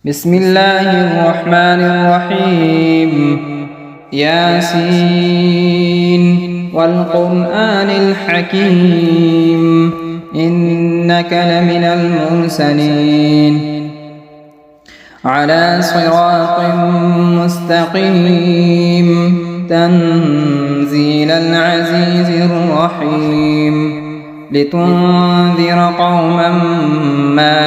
بسم الله الرحمن الرحيم. ياسين والقرآن الحكيم إنك لمن المرسلين على صراط مستقيم تنزيل العزيز الرحيم لتنذر قوما ما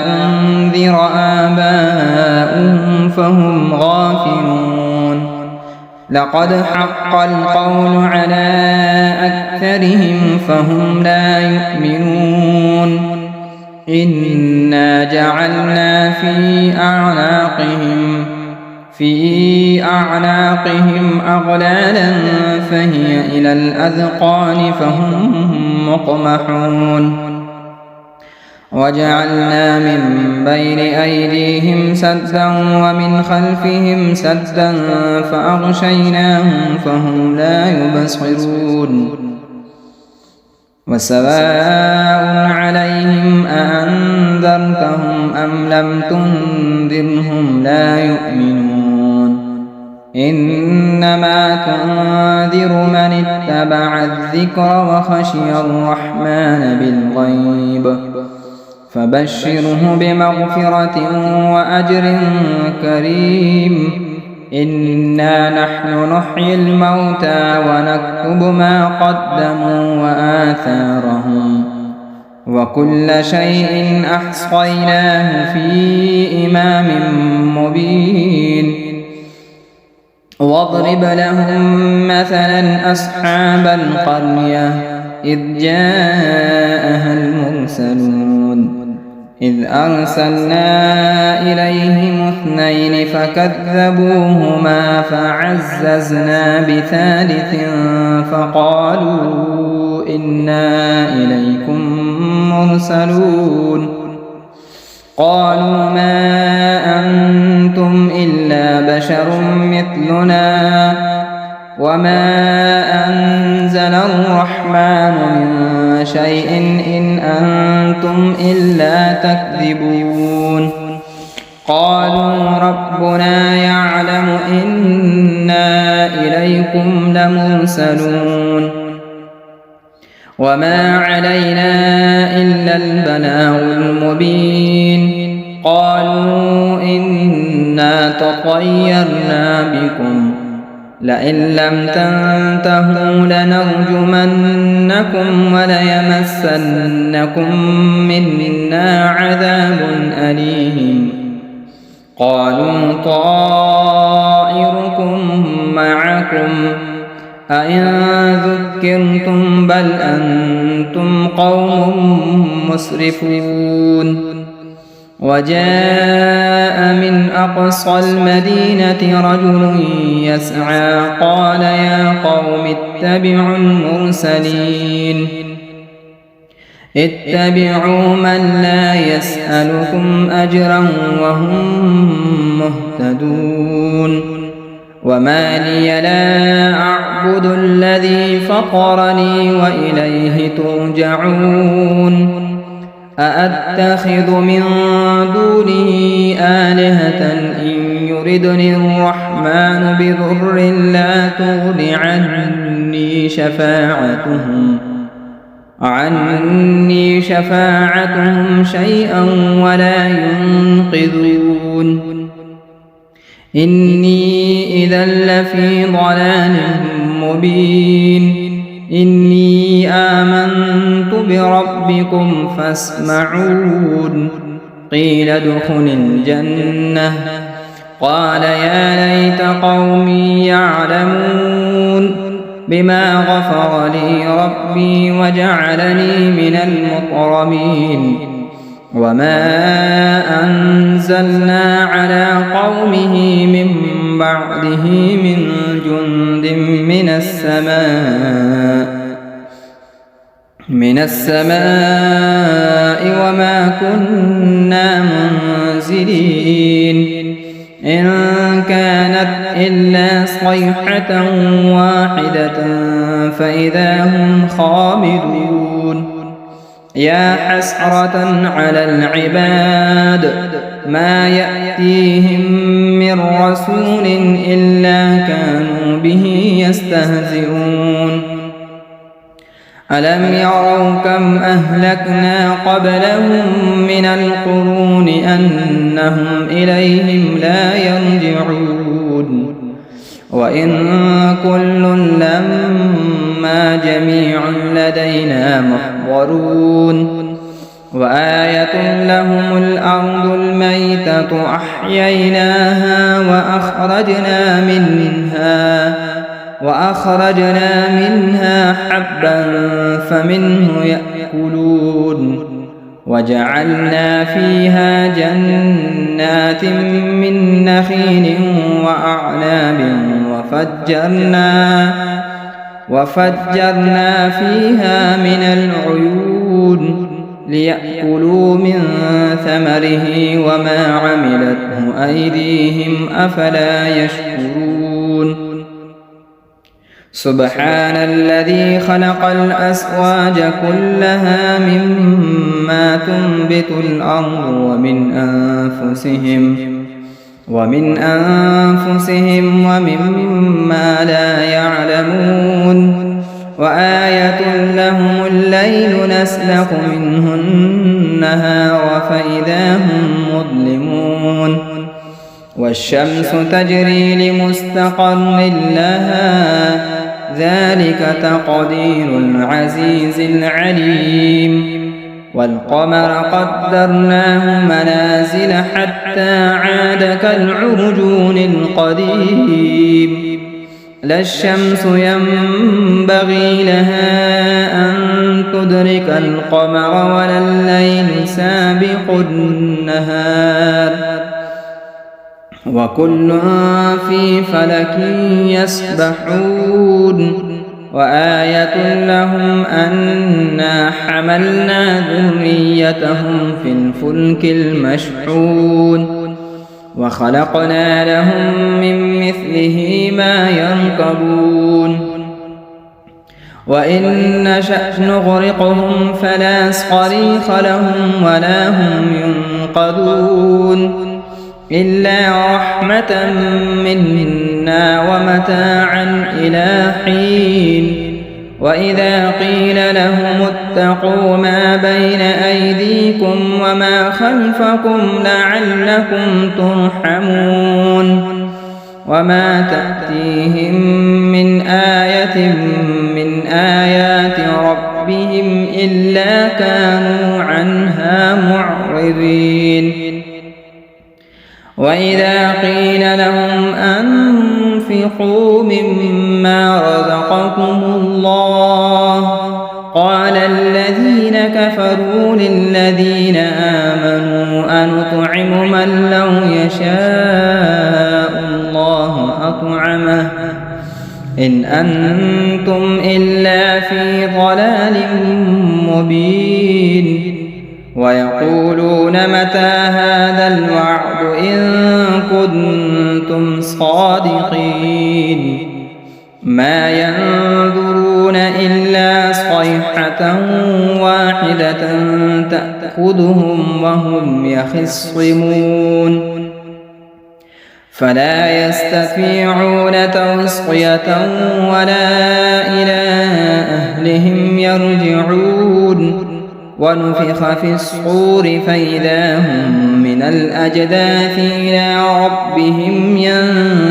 أنذر آباؤهم فهم غافلون لقد حق القول على أكثرهم فهم لا يؤمنون إنا جعلنا في أعناقهم أغلالا فهي إلى الأذقان فهم مقمحون وجعلنا من بين أيديهم سدا ومن خلفهم سدا فأغشيناهم فهم لا يبصرون وسواء عليهم أأنذرتهم أم لم تنذرهم لا يؤمنون إنما تنذر من اتبع الذكر وخشي الرحمن بالغيب فبشره بمغفرة وأجر كريم إنا نحن نحيي الموتى ونكتب ما قدموا وآثارهم وكل شيء أحصيناه في إمام مبين واضرب لهم مثلا أصحاب القرية إذ جاءها المرسلون إذ أرسلنا إليهم اثنين فكذبوهما فعززنا بثالث فقالوا إنا إليكم مرسلون قالوا ما أنتم إلا بشر مثلنا وما أنزل الرحمن من شيء إن أنتم إلا تكذبون قالوا ربنا يعلم إنا إليكم لمرسلون وما علينا إلا البلاغ المبين قالوا إنا تطيرنا بكم لئن لم تنتهوا لنرجمنكم وليمسنكم منا عذاب أليم قالوا طائركم معكم أئن ذكرتم بل أنتم قوم مسرفون وجاء من أقصى المدينة رجل يسعى قال يا قوم اتبعوا المرسلين اتبعوا من لا يسألكم أجرا وهم مهتدون وما لي لا أعبد الذي فطرني وإليه ترجعون أأتخذ من دونه آلهة إن يردني الرحمن بضر لا تغن عني شفاعتهم شيئا ولا ينقذون إني إذا لفي ضلال مبين إني آمنت بربكم فاسمعون قيل ادخل الجنة قال يا ليت قومي يعلمون بما غفر لي ربي وجعلني من المكرمين وما أنزلنا على قومه من بعده من جند من السماء وما كنا منزلين إن كانت إلا صيحة واحدة فإذا هم خامدون يا حسرة على العباد ما يأتيهم من رسول إلا كانوا به يستهزئون ألم يروا كم أهلكنا قبلهم من القرون أنهم إليهم لا يرجعون وإن كل لما جميع لدينا محضرون وآية لهم الأرض الميتة أحييناها وأخرجنا منها حبا فمنه يأكلون وجعلنا فيها جنات من نخيل وأعناب وفجرنا فيها من العيون ليأكلوا من ثمره وما عملته أيديهم أفلا يشكرون سبحان الذي خلق الأزواج كلها مما تنبت الأرض ومن أنفسهم ومما لا يعلمون وآية لهم الليل نسلخ منه النهار فإذا هم مظلمون والشمس تجري لمستقر لها ذلك تقدير العزيز العليم والقمر قدرناه منازل حتى عاد كالعرجون القديم لا الشمس ينبغي لها أن تدرك القمر ولا الليل سابق النهار وكل في فلك يسبحون وآية لهم أنا حملنا ذريتهم في الفلك المشحون وخلقنا لهم من مثله ما يركبون وإن نشأ نغرقهم فلا صريخ لهم ولا هم ينقذون إلا رحمة منا ومتاعا إلى حين وإذا قيل لهم اتقوا ما بين أيديكم وما خلفكم لعلكم ترحمون وما تأتيهم من آية من آيات ربهم إلا كانوا عنها معرضين وإذا قيل لهم أنفقوا مما رزقكم الله قال الذين كفروا للذين آمنوا أنطعم من لو يشاء الله أطعمه إن أنتم إلا في ضلال مبين ويقولون متى هذا الوعد إن كنتم صادقين ما ينظرون إلا صيحة واحدة تأخذهم وهم يخصمون فلا يستطيعون توصية ولا إلى أهلهم يرجعون ونفخ في الصور فإذا هم من الأجداث إلى ربهم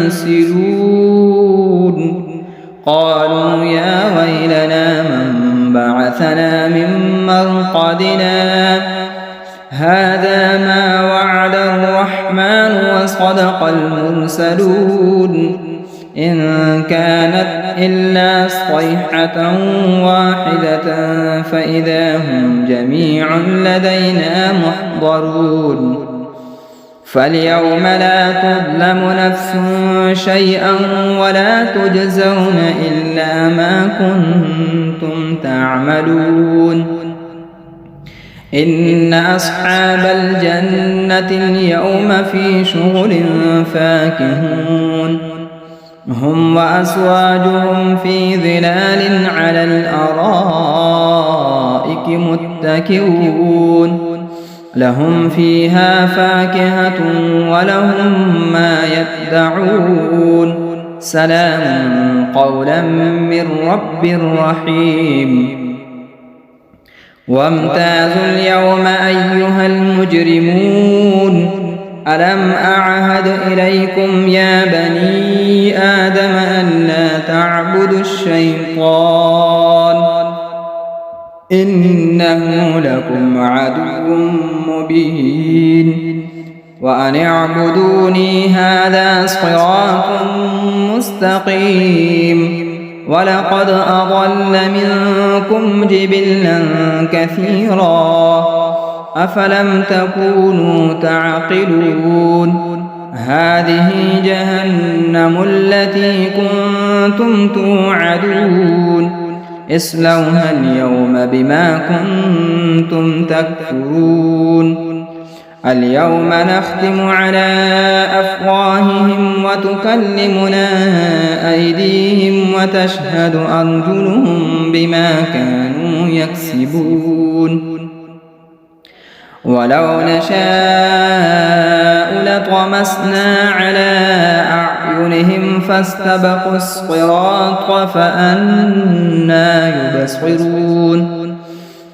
ينسلون قالوا يا ويلنا من بعثنا من مرقدنا هذا ما وعد الرحمن وصدق المرسلون إن كانت إلا صيحة واحدة فإذا هم جميع لدينا محضرون فاليوم لا تظلم نفس شيئا ولا تجزون إلا ما كنتم تعملون إن أصحاب الجنة اليوم في شغل فاكهون هم وأزواجهم في ظلال على الأرائك متكئون لهم فيها فاكهة ولهم ما يدعون سلام قولا من رب رحيم وامتازوا اليوم أيها المجرمون ألم أعهد إليكم يا بني آدم ألا تعبدوا الشيطان إنه لكم عدو مبين وأن اعبدوني هذا صراط مستقيم ولقد أضل منكم جبلا كثيرا أفلم تكونوا تعقلون هذه جهنم التي كنتم توعدون اصلوها اليوم بما كنتم تكفرون اليوم نختم على أفواههم وتكلمنا أيديهم وتشهد أرجلهم بما كانوا يكسبون ولو نشاء لطمسنا على أعينهم فاستبقوا الصراط فأنى يبصرون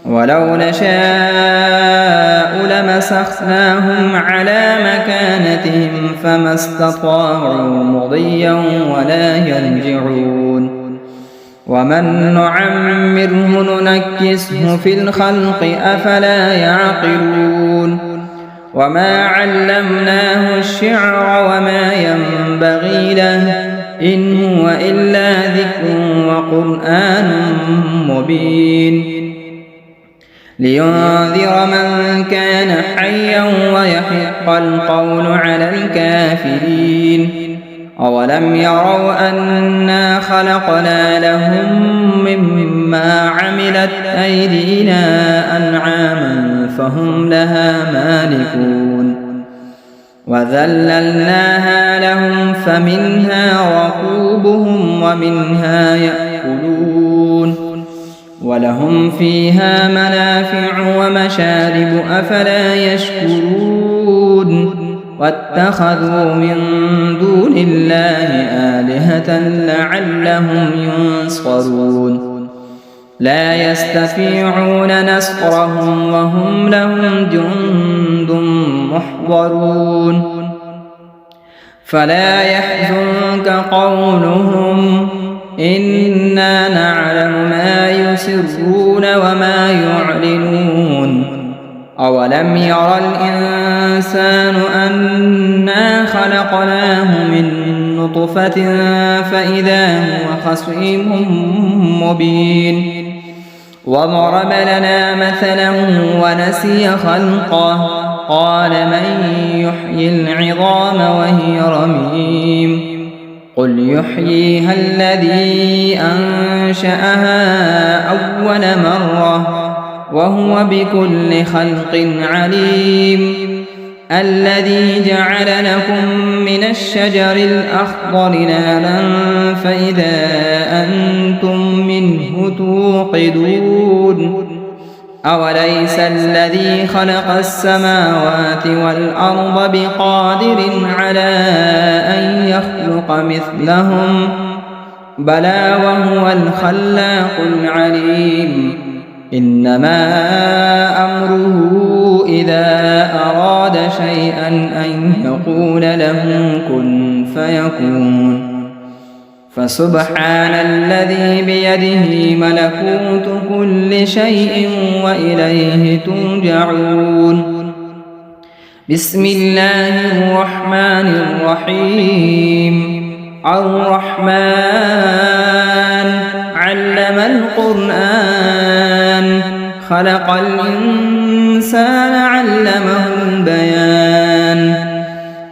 ولو نشاء لمسخناهم على مكانتهم فما استطاعوا مضيا ولا يرجعون ومن نعمره ننكسه في الخلق أفلا يعقلون وما علمناه الشعر وما ينبغي له إن هو إلا ذكر وقرآن مبين لينذر من كان حيا ويحق القول على الكافرين أولم يروا أنا خلقنا لهم مما عملت أيدينا أنعاما فهم لها مالكون وذللناها لهم فمنها ركوبهم ومنها يأكلون ولهم فيها منافع ومشارب أفلا يشكرون واتخذوا من دون الله آلهة لعلهم ينصرون لا يستطيعون نصرهم وهم لهم جند محضرون فلا يحزنك قولهم إنا نعلم ما يسرون وما يعلنون أولم ير الإنسان أنا خلقناه من نطفة فإذا هو خصيم مبين وضرب لنا مثلا ونسي خلقه قال من يحيي العظام وهي رميم قل يحييها الذي أنشأها أول مرة وهو بكل خلق عليم الذي جعل لكم من الشجر الأخضر نارا فإذا أنتم منه توقدون أوليس الذي خلق السماوات والأرض بقادر على أن يخلق مثلهم بلى وهو الخلاق العليم إنما أمره إذا أراد شيئا أن يقول له كن فيكون فسبحان الذي بيده ملكوت كل شيء وإليه ترجعون بسم الله الرحمن الرحيم الرحمن علم القرآن خلق الإنسان علمه البيان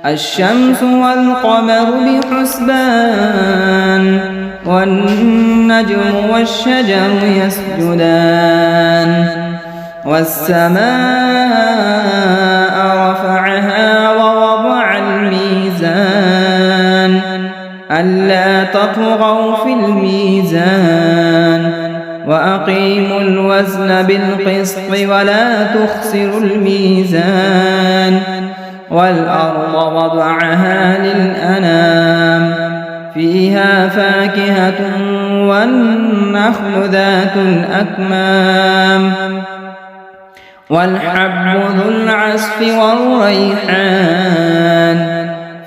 الشمس والقمر بحسبان والنجم والشجر يسجدان والسماء رفعها ووضع الميزان ألا تطغوا في الميزان وأقيموا الوزن بالقسط ولا تخسروا الميزان والأرض وضعها للأنام فيها فاكهة والنخل ذات الأكمام والحب ذو العصف والريحان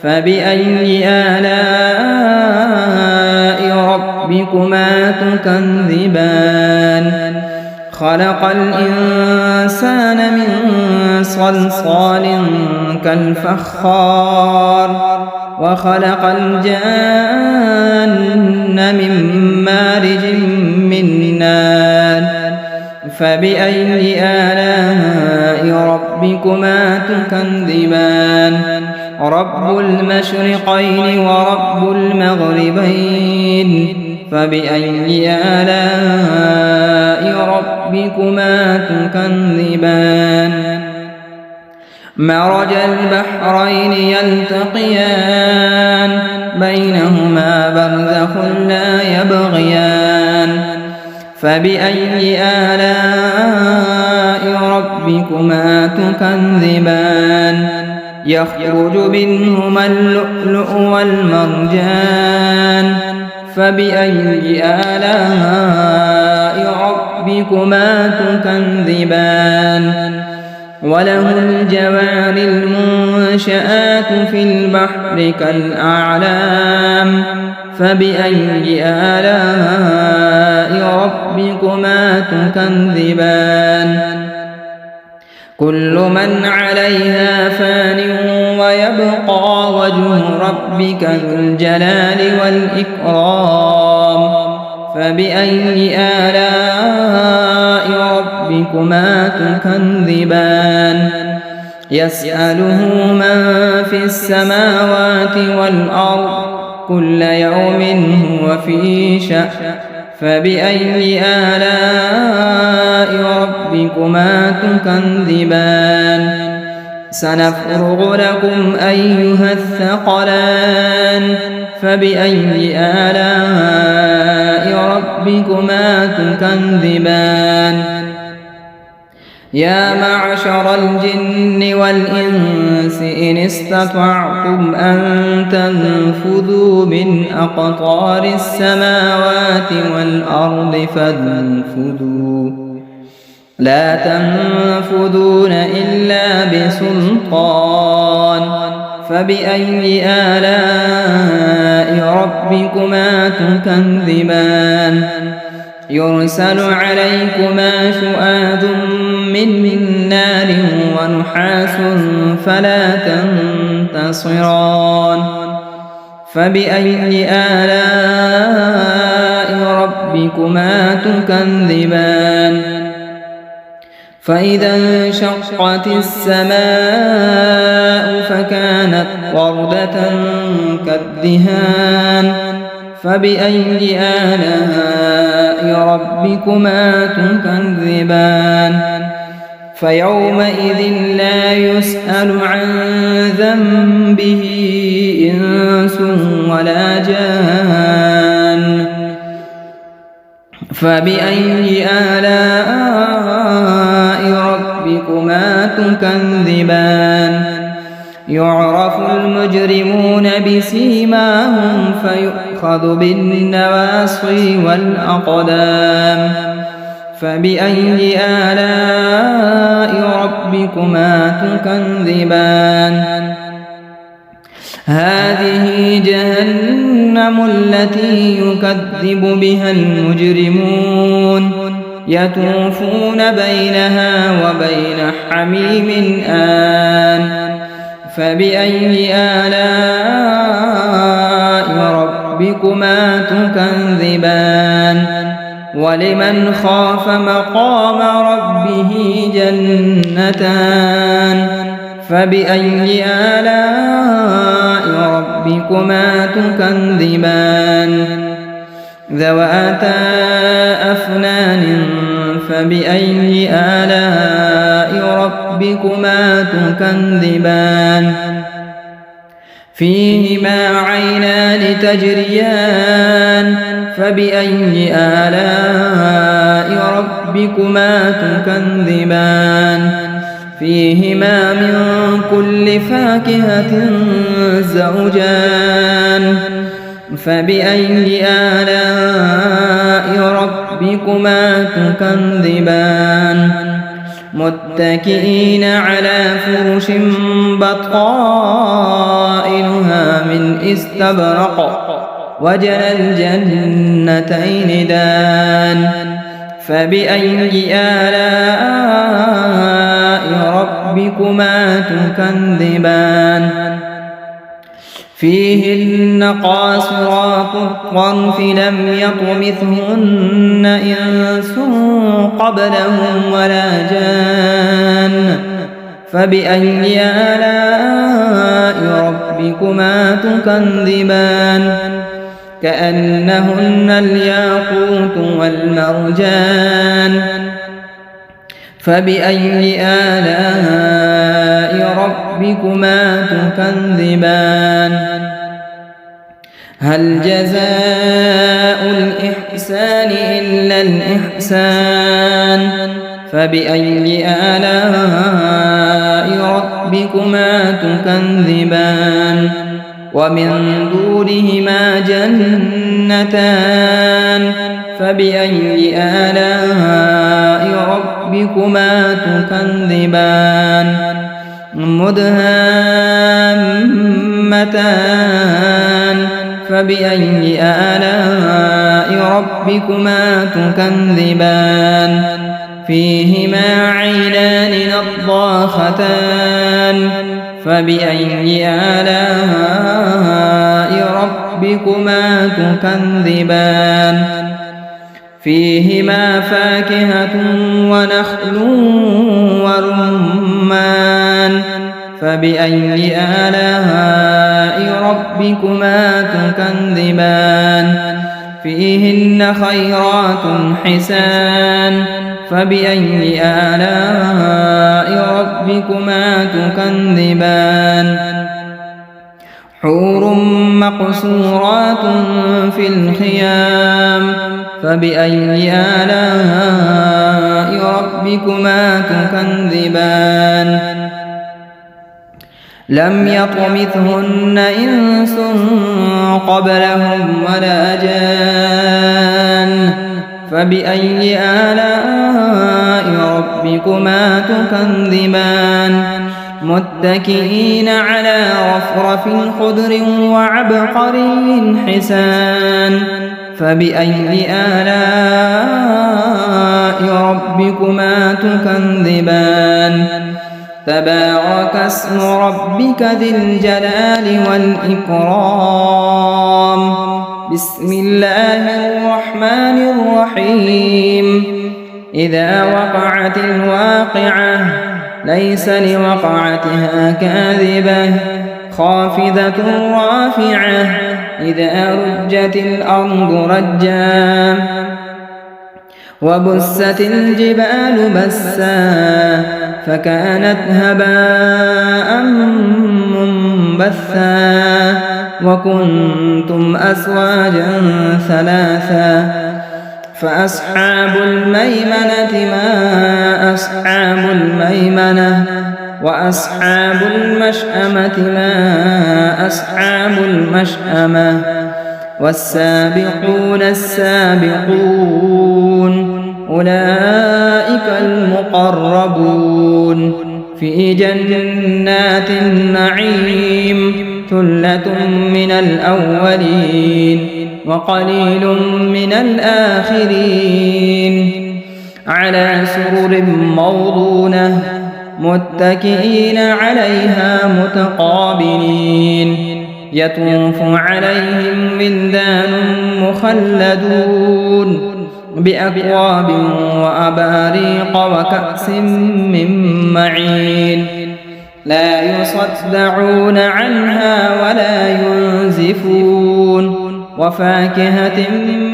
فبأي آلاء ربكما تكذبان خلق الإنسان من صلصال كالفخار وخلق الجان من مارج من نار فبأي آلاء ربكما تكذبان رب المشرقين ورب المغربين فبأي آلاء ربكما تكذبان مرج البحرين يلتقيان بينهما برزخ لا يبغيان فبأي آلاء ربكما تكذبان يخرج منهما اللؤلؤ والمرجان فبأي آلاء ربكما تكذبان وله الجوار المنشآت في البحر كالأعلام فبأي آلاء ربكما تكذبان كل من عليها فان ويبقى وجه ربك ذو الجلال والإكرام فبأي آلاء ربكما تكذبان يسأله من في السماوات والأرض كل يوم هو في شأن فبأي آلاء ربكما تكذبان سنفرغ لكم أيها الثقلان فبأي آلاء ربكما تكذبان يا معشر الجن والإنس إن استطعتم أن تنفذوا من أقطار السماوات والأرض فانفذوا لا تنفذون إلا بسلطان فبأي آلاء ربكما تكذبان يرسل عليكما شؤاد من نار ونحاس فلا تنتصران فبأي آلاء ربكما تكذبان فإذا انشقت السماء فكانت وردة كالدهان فبأي آلاء ربكما تكذبان فيومئذ لا يسأل عن ذنبه إنس ولا جان فبأي آلاء ربكما تكذبان يعرف المجرمون بسيماهم فيؤخذ بالنواصي والأقدام فبأي آلاء ربكما تكذبان هذه جهنم التي يكذب بها المجرمون يطوفون بينها وبين حميم آن فبأي آلاء ربكما تكذبان ولمن خاف مقام ربه جنتان فبأي آلاء ربكما تكذبان ذواتا أفنان فبأي آلاء ربكما تكذبان فيهما عينان تجريان فبأي آلاء ربكما تكذبان فيهما من كل فاكهة زوجان فبأي آلاء ربكما تكذبان متكئين على فرش بطائنها من استبرق وجنى الجنتين دان فبأي آلاء ربكما تكذبان فيهن قاصرات الطرف لم يطمثهن إنس قبلهم ولا جان فبأي آلاء ربكما تكذبان كأنهن الياقوت والمرجان فبأي آلاء ربكما تكذبان هل جزاء الإحسان إلا الإحسان فبأي آلاء ربكما تكذبان ومن دونهما جنتان فبأي آلاء ربكما تكذبان مدهامتان فبأي آلاء ربكما تكذبان فيهما عينان نضاختان فبأي آلاء ربكما تكذبان فيهما فاكهة ونخل ورمان فبأي آلاء ربكما تكذبان فيهن خيرات حسان فبأي آلاء ربكما تكذبان حور مقصورات في الخيام فبأي آلاء ربكما تكذبان لم يطمثهن إنس قبلهم ولا جان فبأي آلاء ربكما تكذبان متكئين على رفرف خضر وعبقري حسان فبأي آلاء ربكما تكذبان تبارك اسم ربك ذي الجلال والإكرام بسم الله الرحمن الرحيم إذا وقعت الواقعة ليس لوقعتها كاذبة خافضة رافعة إذا رجت الأرض رجا وبست الجبال بسا فكانت هباء منبثا وكنتم أزواجا ثلاثا فأصحاب الميمنة ما أصحاب الميمنة وأصحاب المشأمة ما أصحاب المشأمة والسابقون السابقون أولئك المقربون في جنات النعيم ثلة من الأولين وقليل من الآخرين على سرر موضونة متكئين عليها متقابلين يطوف عليهم ولدان مخلدون بأكواب وأباريق وكأس من معين لا يصدعون عنها ولا ينزفون وفاكهة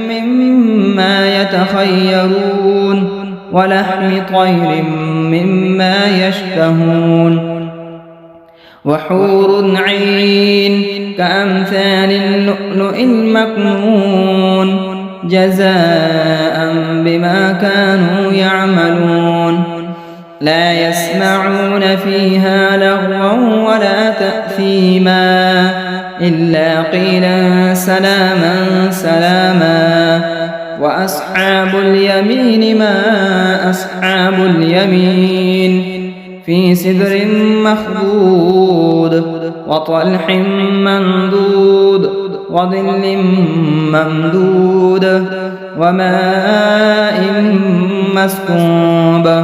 مما يتخيرون ولحم طير مما يشتهون وحور عين كأمثال اللؤلؤ المكنون جزاء بما كانوا يعملون لا يسمعون فيها لغوا ولا تأثيما إلا قيلا سلاما سلاما وأصحاب اليمين ما أصحاب اليمين في سدر مخضود وطلح منضود وظل ممدود وماء مسكوب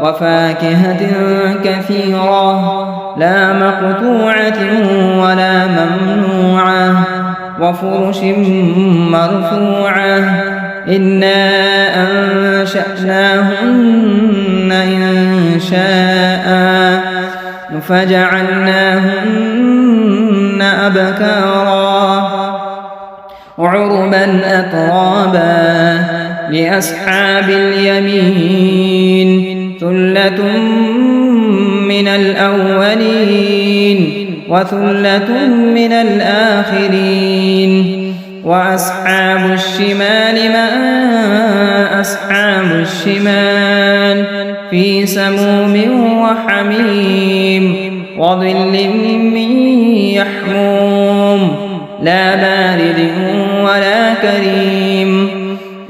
وفاكهة كثيرة لا مقطوعة ولا ممنوعة وفرش مرفوعة إنا أنشأناهن إنشاء فجعلناهن أبكارا عربا أترابا لأصحاب اليمين ثلة من الأولين وثلة من الآخرين وأصحاب الشمال ما أصحاب الشمال في سموم وحميم وظل من يحموم لا بارد ولا كريم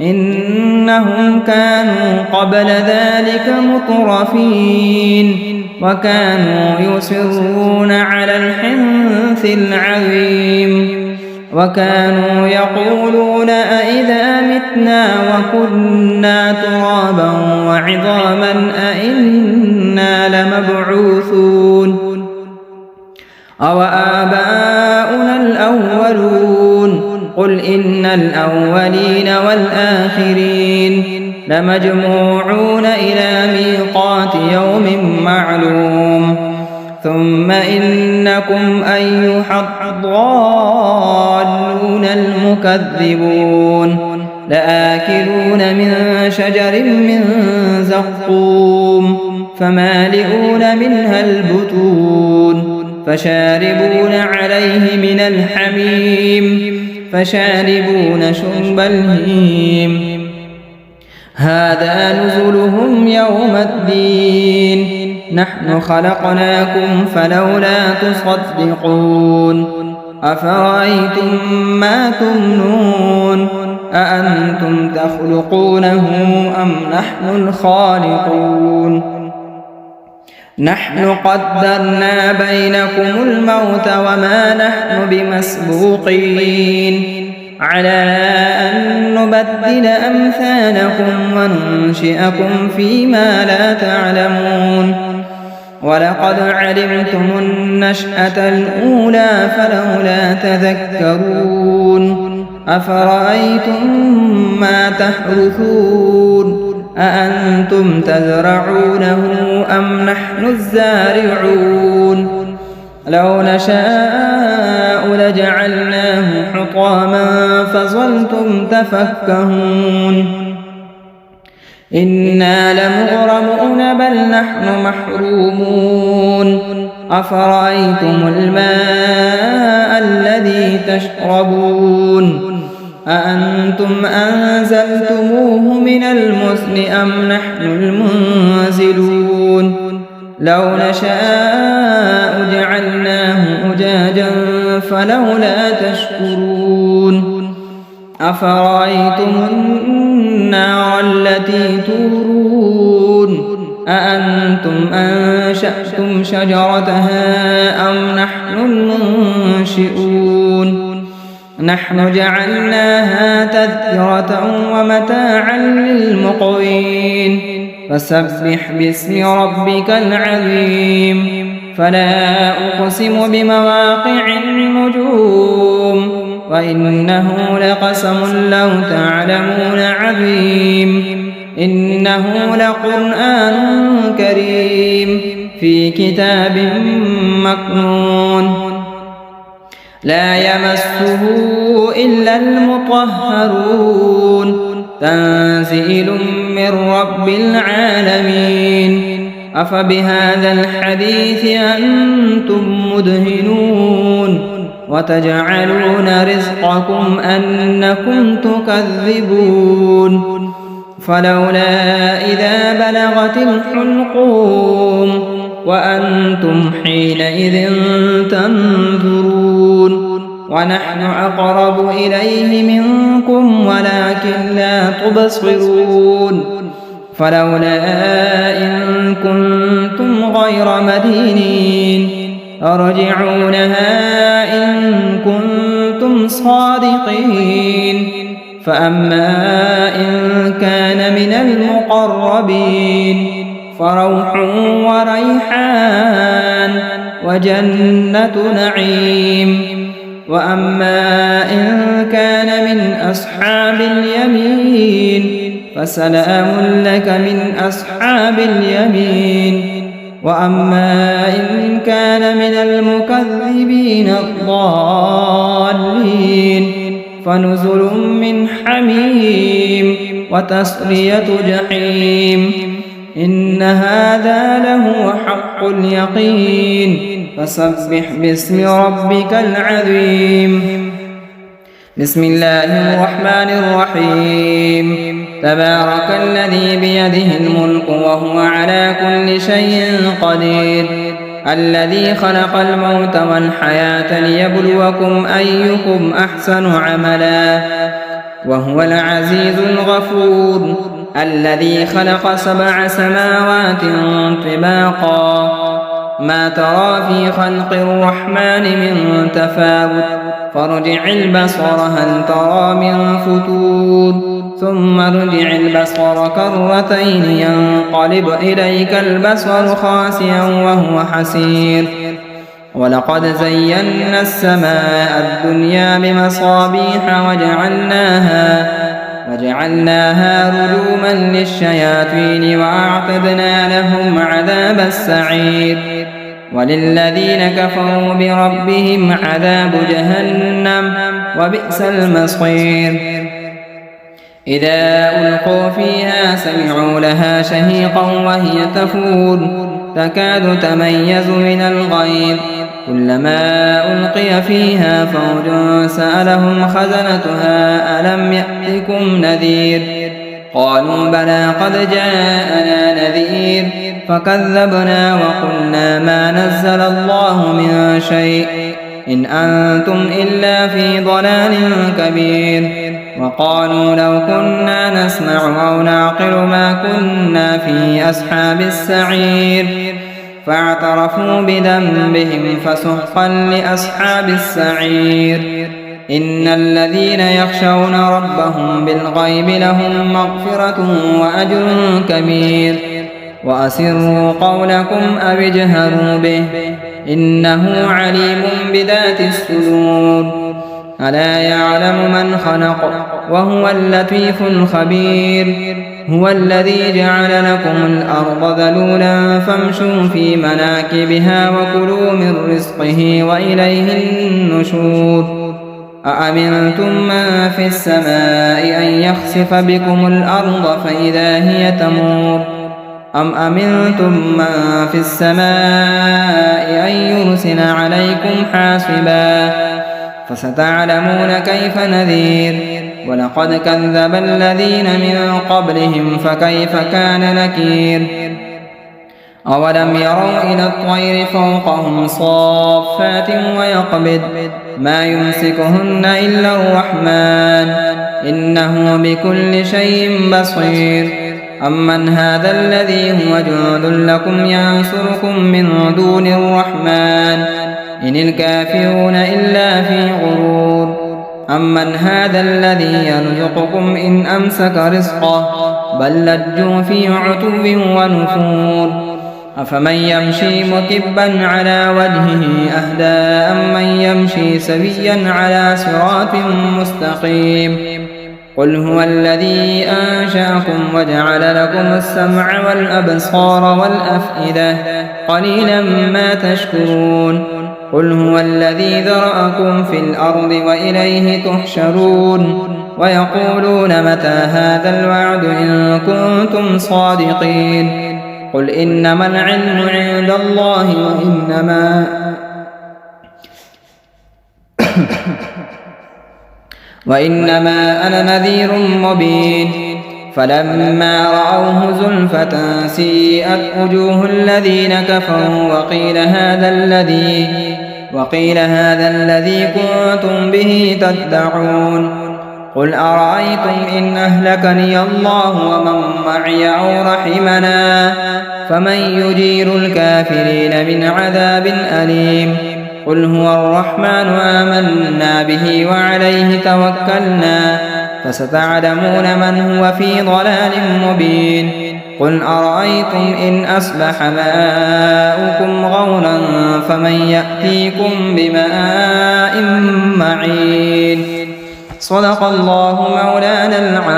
إنهم كانوا قبل ذلك مترفين وكانوا يصرون على الحنث العظيم وكانوا يقولون أئذا متنا وكنا ترابا وعظاما أئنا لمبعوثون أو آباؤنا الأولون قل إن الأولين والآخرين لمجموعون إلى ميقات يوم معلوم ثم إنكم أيها الضالون المكذبون لآكلون من شجر من زقوم فمالئون منها البطون فشاربون عليه من الحميم فشاربون شرب الهيم هذا نزلهم يوم الدين نحن خلقناكم فلولا تصدقون أفرأيتم ما تمنون أأنتم تخلقونه أم نحن الخالقون نحن قدرنا بينكم الموت وما نحن بمسبوقين على أن نبدل أمثالكم وننشئكم فيما لا تعلمون ولقد علمتم النشأة الأولى فلولا تذكرون أفرأيتم ما تحرثون أأنتم تزرعونه أم نحن الزارعون لو نشاء لجعلناه حطاما فظلتم تفكهون إنا لمغرمون بل نحن محرومون أفرأيتم الماء الذي تشربون أأنتم أنزلتموه من المزن أم نحن المنزلون لو نشاء جعلناه أجاجا فلولا تشكرون أفرأيتم النار التي تورون أأنتم أنشأتم شجرتها أم نحن المنشئون نحن جعلناها تذكرة ومتاعا للمقوين فسبح باسم ربك العظيم فلا أقسم بمواقع النجوم وإنه لقسم لو تعلمون عظيم إنه لقرآن كريم في كتاب مكنون لا يمسه إلا المطهرون تنزيل من رب العالمين أفبهذا الحديث أنتم مدهنون وتجعلون رزقكم أنكم تكذبون فلولا إذا بلغت الحلقوم وأنتم حينئذ تنظرون ونحن أقرب إليه منكم ولكن لا تبصرون فلولا إن كنتم غير مدينين أرجعونها إن كنتم صادقين فأما إن كان من المقربين فروح وريحان وجنة نعيم وأما إن كان من أصحاب اليمين فسلام لك من أصحاب اليمين وأما إن كان من المكذبين الضالين فنزل من حميم وتصلية جحيم إن هذا لهو حق اليقين فسبح باسم ربك العظيم بسم الله الرحمن الرحيم تبارك الذي بيده الملك وهو على كل شيء قدير الذي خلق الموت والحياة ليبلوكم أيكم أحسن عملا وهو العزيز الغفور الذي خلق 7 سماوات طباقا ما ترى في خلق الرحمن من تفاوت فارجع البصر هل ترى من فتور ثم ارجع البصر كرتين ينقلب إليك البصر خاسئا وهو حسير ولقد زينا السماء الدنيا بمصابيح وجعلناها رجوما للشياطين وأعتدنا لهم عذاب السعير وللذين كفروا بربهم عذاب جهنم وبئس المصير إذا ألقوا فيها سمعوا لها شهيقا وهي تفور تكاد تميز من الغيظ كلما ألقي فيها فوج سألهم خزنتها ألم يأتكم نذير قالوا بلى قد جاءنا نذير فكذبنا وقلنا ما نزل الله من شيء إن أنتم إلا في ضلال كبير وقالوا لو كنا نسمع أو نعقل ما كنا في أصحاب السعير فاعترفوا بذنبهم فسحقا لأصحاب السعير إن الذين يخشون ربهم بالغيب لهم مغفرة وأجر كبير وأسروا قولكم أو اجهروا به إنه عليم بذات الصدور ألا يعلم من خلق وهو اللطيف الخبير هو الذي جعل لكم الأرض ذلولا فامشوا في مناكبها وكلوا من رزقه وإليه النشور أأمنتم من في السماء أن يخسف بكم الأرض فإذا هي تمور أم أمنتم من في السماء أن يرسل عليكم حاصبا فستعلمون كيف نذير ولقد كذب الذين من قبلهم فكيف كان نكير أولم يروا إلى الطير فوقهم صافات ويقبض ما يمسكهن إلا الرحمن إنه بكل شيء بصير أمن هذا الذي هو جند لكم ينصركم من دون الرحمن إن الكافرون إلا في غرور أمن هذا الذي يرزقكم إن أمسك رزقه بل لجوا في عتو ونفور أفمن يمشي مكبا على وجهه أهدى أمن يمشي سويا على صراط مستقيم قل هو الذي أنشأكم وجعل لكم السمع والأبصار والأفئدة قليلا ما تشكرون قل هو الذي ذرأكم في الأرض وإليه تحشرون ويقولون متى هذا الوعد إن كنتم صادقين قل إنما العلم عند الله وإنما أنا نذير مبين فلما رأوه زلفة سيئت وجوه الذين كفروا وقيل هذا الذي كنتم به تدعون قل أرأيتم إن أهلكني الله ومن معي أو رحمنا فمن يجير الكافرين من عذاب أليم قل هو الرحمن آمنا به وعليه توكلنا فستعلمون من هو في ضلال مبين قل أرأيتم إن أصبح ماؤكم غورا فمن يأتيكم بماء معين صدق الله مولانا العظيم.